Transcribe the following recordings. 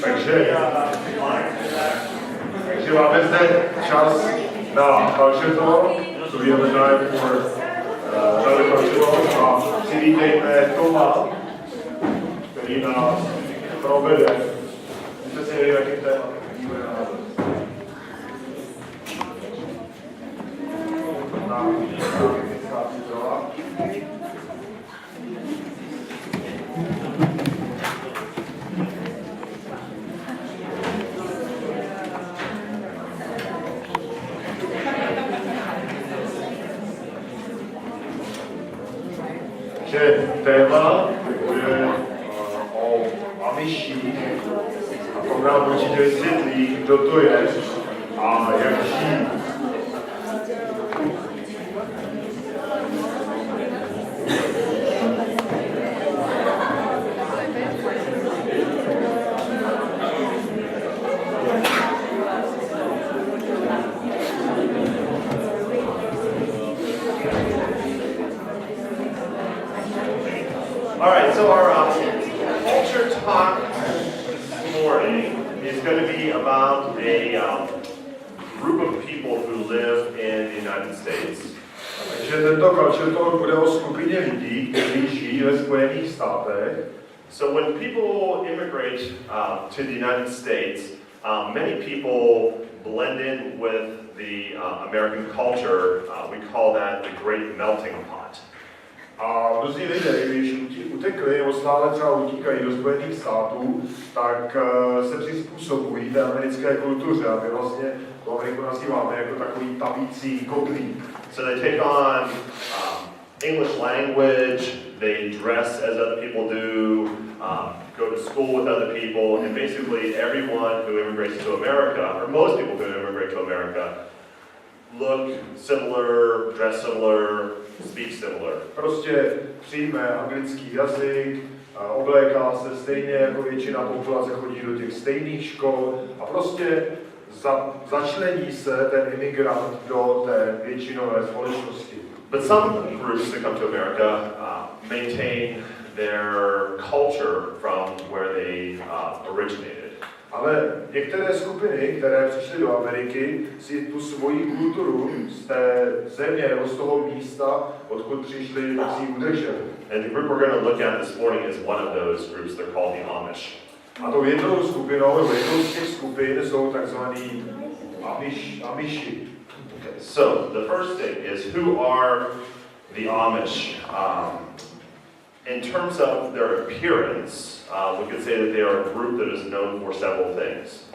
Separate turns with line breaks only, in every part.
Takže máme zde čas na culture talk, so we have a time for another culture talk a přivítejme Toma, který nás provede. Můžete si vědět, jakým tématem bude názor. Takže téma bude o Amishích a to nám určitě vysvětlí, kdo to je a jak žijí. Alright, so our culture talk this morning is going to be about a group of people who live in the United States. Takže tento culture talk bude o skupině lidí, kteří žijí ve Spojených státech. So when people immigrate to the United States, many people blend in with the American culture. We call that the Great Melting Pot. A mnozí lidé, když utekli nebo stále třeba utíkají do Spojených států, tak se přizpůsobují té americké kultuře a my vlastně to Ameriku nazýváme jako takový tavící kotlík. So they take on English language, they dress as other people do, go to school with other people, and basically everyone who immigrates to America, or most people who immigrate to America, look similar, dress similar, speak similar. Prostě přijme anglický jazyk, obléká se stejně jako většina populace, chodí do těch stejných škol a prostě začlení se ten imigrant do té většinové společnosti. But some groups that come to America maintain their culture from where they originated. Ale některé skupiny, které přišly do Ameriky, si tu svoji kulturu z té země nebo z toho místa, odkud přišli, tak si ji udrželi. And the group we're going to look at this morning is one of those groups. They're called the Amish. A tou jednou skupinou, nebo jednou z těch skupin jsou takzvaný Amishi. Okay, so the first thing is, who are the Amish? In terms of their appearance, we could say that they are a group that is known for several things.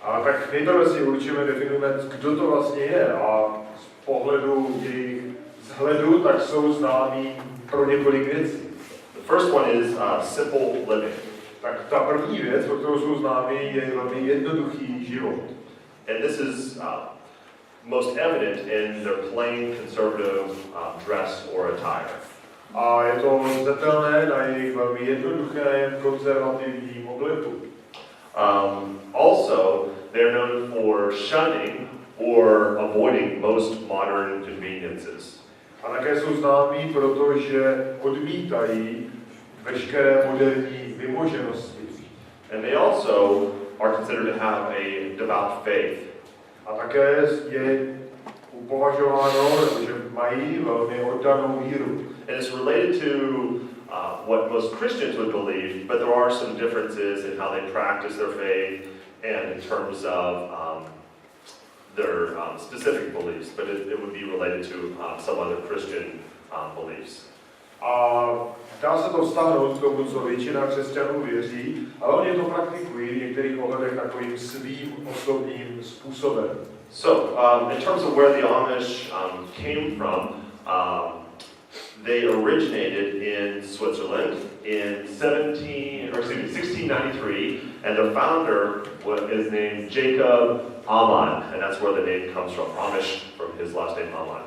A tak nejprve si určíme, definujeme, kdo to vlastně je, a z pohledu jejich vzhledu, tak jsou známí pro několik věcí. The first one is simple living. Tak ta první věc, pro kterou jsou známí, je velmi jednoduchý život. And this is most evident in their plain conservative dress or attire. A je to zřetelné na jejich velmi jednoduchém konzervativním obleku. Also, they're known for shunning or avoiding most modern conveniences. A také jsou známí, protože odmítají veškeré moderní vymoženosti. And they also are considered to have a devout faith. A také je považováno, že mají velmi oddanou víru. And it's related to what most Christians would believe, but there are some differences in how they practice their faith and in terms of their specific beliefs, but it would be related to some other Christian beliefs. A dá se to vztáhnout k tomu, co většina křesťanů věří, ale oni to praktikují v některých ohledech takovým svým osobním způsobem. So, in terms of where the Amish came from, they originated in Switzerland in 1693, and the founder is named Jacob Amann, and that's where the name comes from, Amish, from his last name Amann.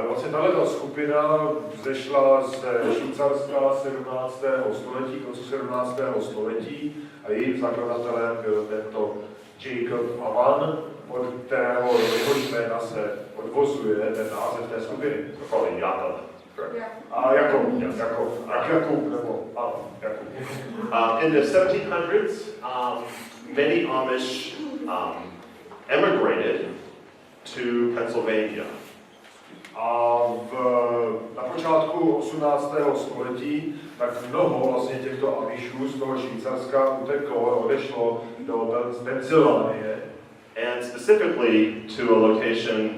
Vlastně tato skupina vzešla z Švýcarska 17. století, konce 17. století, a jejím zakladatelem byl tento Jacob Amann, od kterého jeho jména se odvozuje ten název té skupiny. Jakob.
Jakub.
In the 1700s, many Amish emigrated to Pennsylvania.
Na počátku 18. století tak mnoho vlastně těchto Amishů z toho Švýcarska uteklo, odešlo do Pensylvánie.
And specifically to a location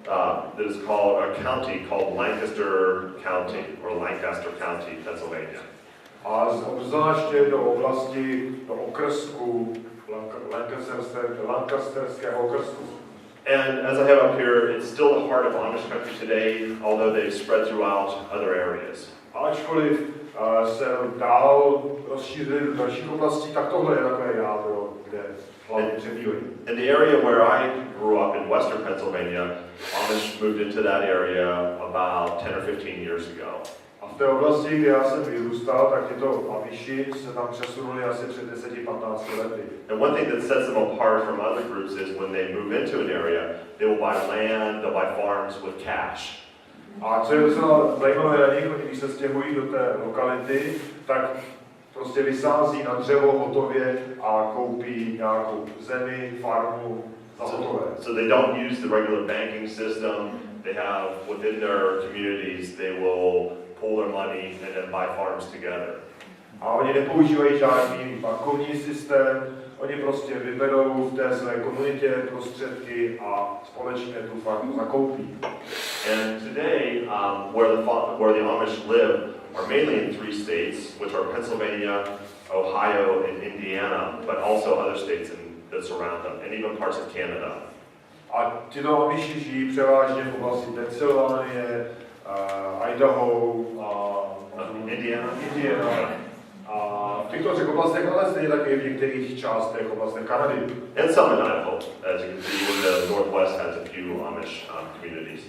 that is called a county called Lancaster County, or Lancaster County, Pennsylvania.
A obzvláště do oblasti, do okrsku Lancasterského okrsku.
And as I have up here, it's still the heart of Amish country today, although they've spread throughout other areas.
Ačkoliv se dál rozšířili do dalších oblastí, tak tohle je takové jádro, kde hlavně přebývají.
In the area where I grew up in western Pennsylvania, Amish moved into that area about 10 or 15 years ago.
A v té oblasti, kde já jsem vyrůstal, tak tyto Amiši se tam přesunuli asi před 10-15 lety.
And one thing that sets them apart from other groups is when they move into an area, they will buy land, they'll buy farms with cash.
A co je docela zajímavé na nich, když se stěhují do té lokality, tak prostě vysází na dřevo hotově a koupí nějakou zemi, farmu za hotové.
So they don't use the regular banking system. They have within their communities, they will pull their money and then buy farms together.
A oni nepoužívají žádný bankovní systém, oni prostě vyberou v té své komunitě prostředky a společně tu farmu zakoupí.
And today, where the Amish live are mainly in 3 states, which are Pennsylvania, Ohio, and Indiana, but also other states that surround them, and even parts of Canada.
A tyto Amiši žijí převážně v oblasti Pensylvánie, Idaho a
Indiana.
A v těchto třech oblastech, ale stejně také v některých částech oblastech Kanady.
And some in Idaho, as you can see, even the Northwest has a few Amish communities.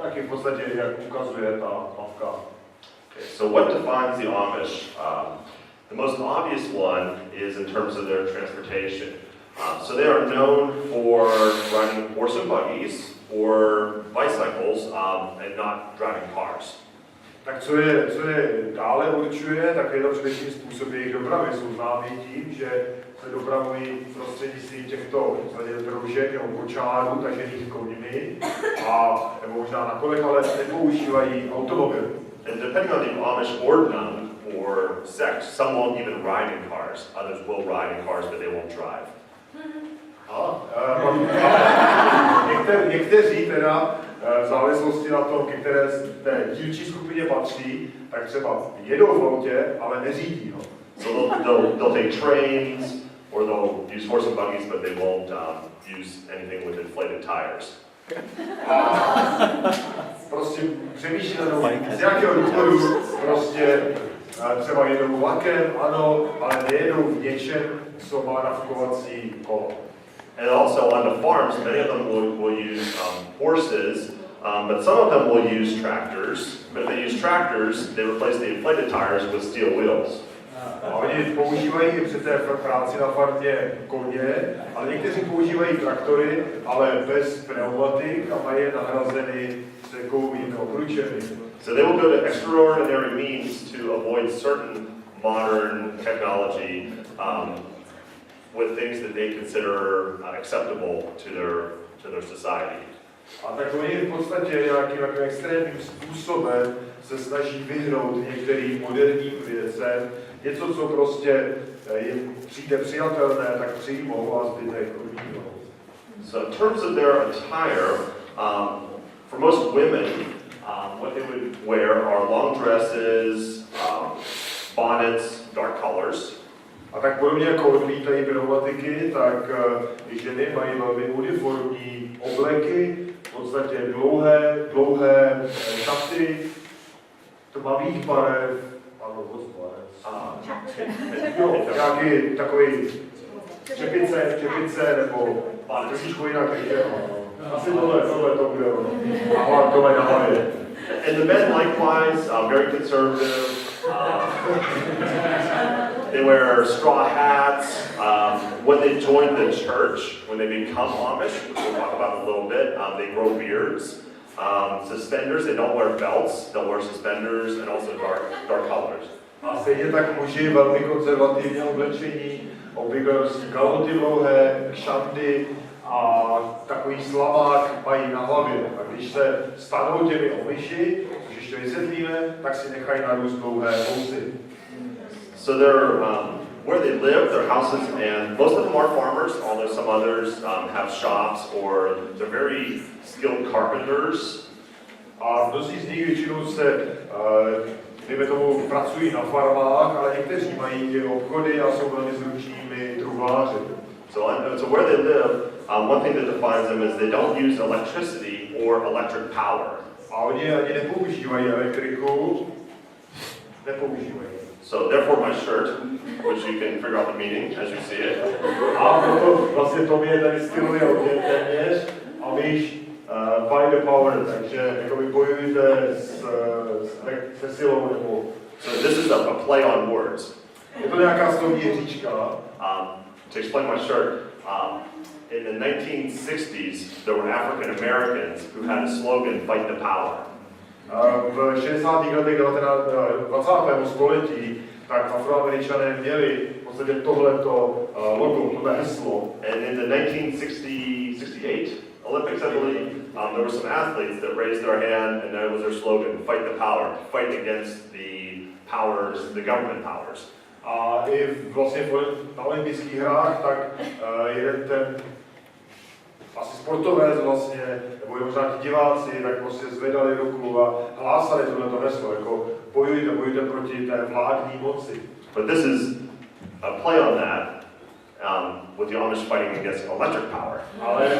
Taky v podstatě, jak ukazuje ta mapka.
Okay, so what defines the Amish? The most obvious one is in terms of their transportation. So they are known for riding horse and buggies or bicycles and not driving cars.
Tak co je dále určuje, tak je to především způsob jejich dopravy. Jsou známí tím, že se dopravují prostřednictvím těchto družek nebo kočárů, tažených koněmi, nebo možná na kolech, ale nepoužívají automobil.
And depending on the Amish ordinance or sect, some won't even ride in cars. Others will ride in cars, but they won't drive.
Někteří teda v závislosti na tom, ke které té dílčí skupině patří, tak třeba jedou v autě, ale neřídí ho.
So they'll take trains, or they'll use horse and buggies, but they won't use anything with inflated tires.
Prostě přemýšlí na tom, z jakého důvodu prostě třeba jedou vlakem, ano, ale nejedou v něčem, co má nafikovací kolo.
And also on the farms, many of them will use horses, but some of them will use tractors. But if they use tractors, they replace the inflated tires with steel wheels.
A oni používají při té práci na farmě koně, ale někteří používají traktory, ale bez pneumatik a mají je nahrazeny s kovovými obručemi.
So they will go to extraordinary means to avoid certain modern technology with things that they consider acceptable to their society.
A tak oni v podstatě nějakým extrémním způsobem se snaží vyhnout některým moderním věcem, něco, co prostě jim přijde přijatelné, tak přijmou a zbytek odmítnou.
So in terms of their attire, for most women, what they would wear are long dresses, bonnets, dark colors.
A tak podobně jako odmítají pneumatiky, tak i ženy mají velmi uniformní obleky, v podstatě dlouhé šaty, tmavých barev, ano, nějaký takový čepice, nebo trošičku jinak, asi tohle to bude ono. A tohle na hlavě.
And the men likewise, very conservative. They wear straw hats. When they join the church, when they become Amish, which we'll talk about in a little bit, they grow beards. Suspenders, they don't wear belts, they'll wear suspenders and also dark colors.
A stejně tak muži velmi konzervativně oblečení, obvykle nosí kalhoty dlouhé, kšandy a takový slavák mají na hlavě. A když se stanou těmi Amishi, což ještě vysvětlíme, tak si nechají narůst dlouhé vousy.
So they're, where they live, their houses, and most of them are farmers, although some others have shops or they're very skilled carpenters.
A mnozí z nich většinou se, dejme tomu, pracují na farmách, ale někteří mají i obchody a jsou velmi zručnými truhláři.
So where they live, one thing that defines them is they don't use electricity or electric power.
A oni ani nepoužívají elektriku, nepoužívají.
So therefore my shirt, which you can figure out the meaning as you see it.
A proto vlastně to je tady stylově odděl téměř, Amish by the power, takže jakoby bojujete se silou nebo...
So this is a play on words.
Je to nějaká slovní hříčka.
To explain my shirt, in the 1960s there were African Americans who had a slogan, "Fight the power."
V 60. letech 20. století tak Afroameričané měli v podstatě tohleto logo, tohle heslo.
And in the 1968 Olympics, I believe, there were some athletes that raised their hand, and that was their slogan: "Fight the power, fight against the powers, the government powers."
A i vlastně na olympijských hrách, tak jeden ten asi sportovec vlastně, nebo možná ti diváci, tak prostě zvedali ruku a hlásali tohleto heslo, jako bojujte proti té vládní moci.
But this is a play on that, with the Amish fighting against electric power.
Ale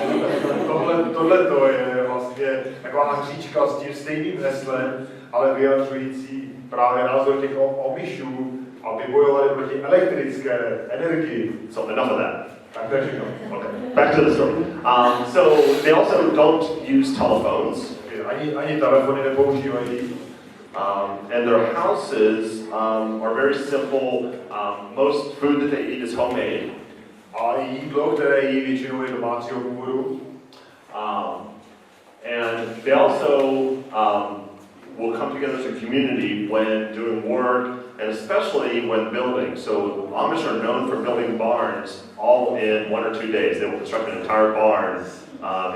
tohleto je vlastně taková hříčka s tím stejným heslem, ale vyjadřující právě názor těch Amishů, aby bojovali proti elektrické energii.
So enough of that.
Okay.
Back to the story. So they also don't use telephones.
Ani telefony nepoužívají.
And their houses are very simple. Most food that they eat is homemade.
A jídlo, které jí většinou je domácího původu.
And they also will come together as a community when doing work, and especially when building. So Amish are known for building barns all in 1 or 2 days. They will construct an entire barn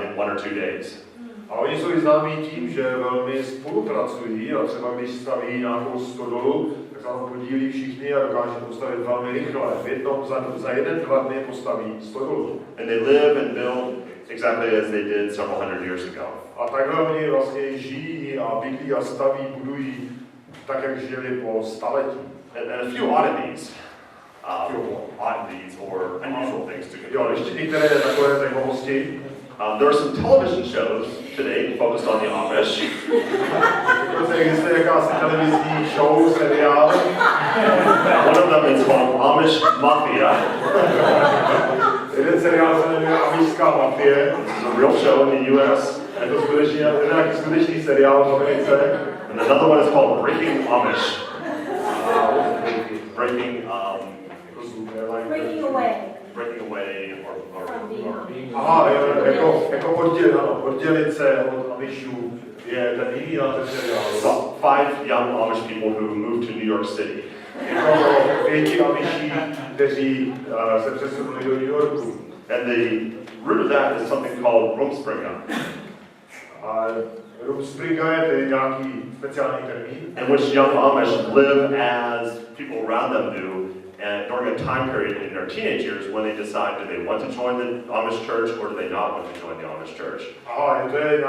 in 1 or 2 days.
A oni jsou známí tím, že velmi spolupracují a třeba když staví nějakou stodolu, tak se tam podílí všichni a dokáží postavit velmi rychle. V jednom za 1-2 dny postaví stodolu.
And they live and build exactly as they did several hundred years ago.
A takhle oni vlastně žijí a bydlí a staví, budují tak, jak žili po staletí.
And a few oddities. Oddities or unusual things to
Jo, ještě některé takové zajímavosti.
There are some television shows today focused on the Amish.
Dokonce existuje jakási televizní show, seriál.
One of them is called Amish Mafia.
Jeden seriál se jmenuje Amishská mafie.
It's a real show in the US.
Je to skutečně nějaký skutečný seriál v Americe.
And another one is called Breaking Amish. Breaking
away.
Breaking away
Aha, jako oddělit se od Amishů je ten jiný název seriálu.
5 young Amish people who moved to New York City.
Jako 5 Amishí, kteří se přesunuli do New Yorku.
And the root of that is something called Rumspringa.
A Rumspringa je tedy nějaký speciální termín.
In which young Amish live as people around them do, and during a time period in their teenage years when they decide do they want to join the Amish church or do they not want to join the Amish church.
Aha, to je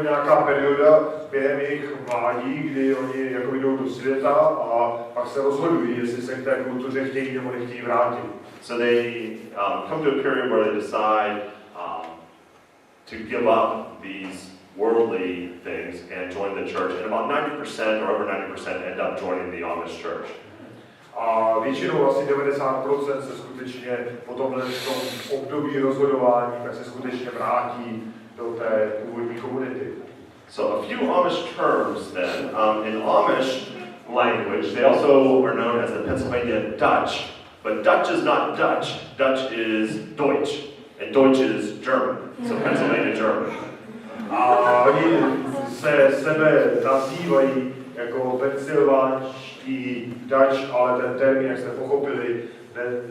nějaká perioda během jejich mládí, kdy oni jako jdou do světa a pak se rozhodují, jestli se k té kultuře chtějí nebo nechtějí vrátit.
So they come to a period where they decide to give up these worldly things and join the church, and about 90% or over 90% end up joining the Amish church.
A většinou asi 90% se skutečně po tomhle období rozhodování tak se skutečně vrátí do té původní komunity.
So a few Amish terms then. In Amish language, they also are known as the Pennsylvania Dutch. But Dutch is not Dutch. Dutch is Deutsch. And Deutsch is German. So Pennsylvania German.
A oni se sebe nazývají jako pensylvánští Dutch, ale ten termín, jak jste pochopili,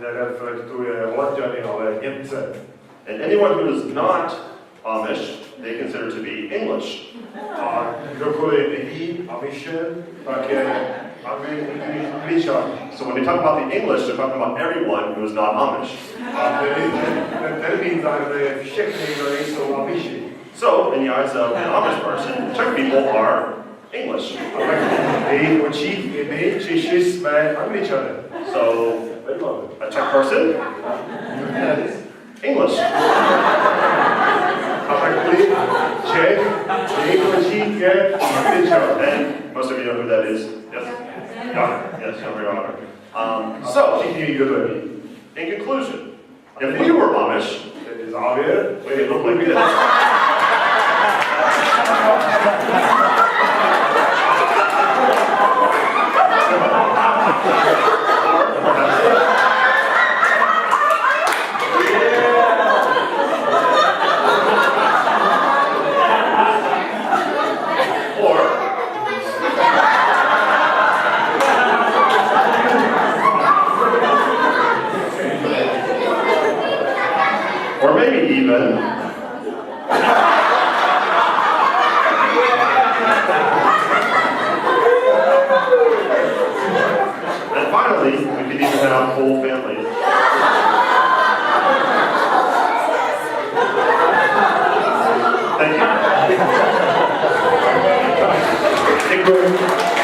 nereflektuje Holanďany, ale Němce.
And anyone who is not Amish, they consider to be English.
A kdokoliv není Amishem, tak je Angličan.
So when they talk about the English, they're talking about everyone who is not Amish.
A ten termín zahrnuje všechny, kdo nejsou Amiši.
So, in the eyes of an Amish person, Czech people are English.
A tak v jejich očích i my, Češi, jsme Angličané.
So, a Czech person? English.
A tak ty, Čech, v jejich očích je Angličan.
And most of you know who that is. Yes? Yeah. Yes, Your Honor.
A
So,
všichni ví, kdo to je.
in conclusion, if we were Amish,
Tedy závěr,
we'd look like this. Or maybe even and finally, we could even have whole families. Thank you.
děkuji.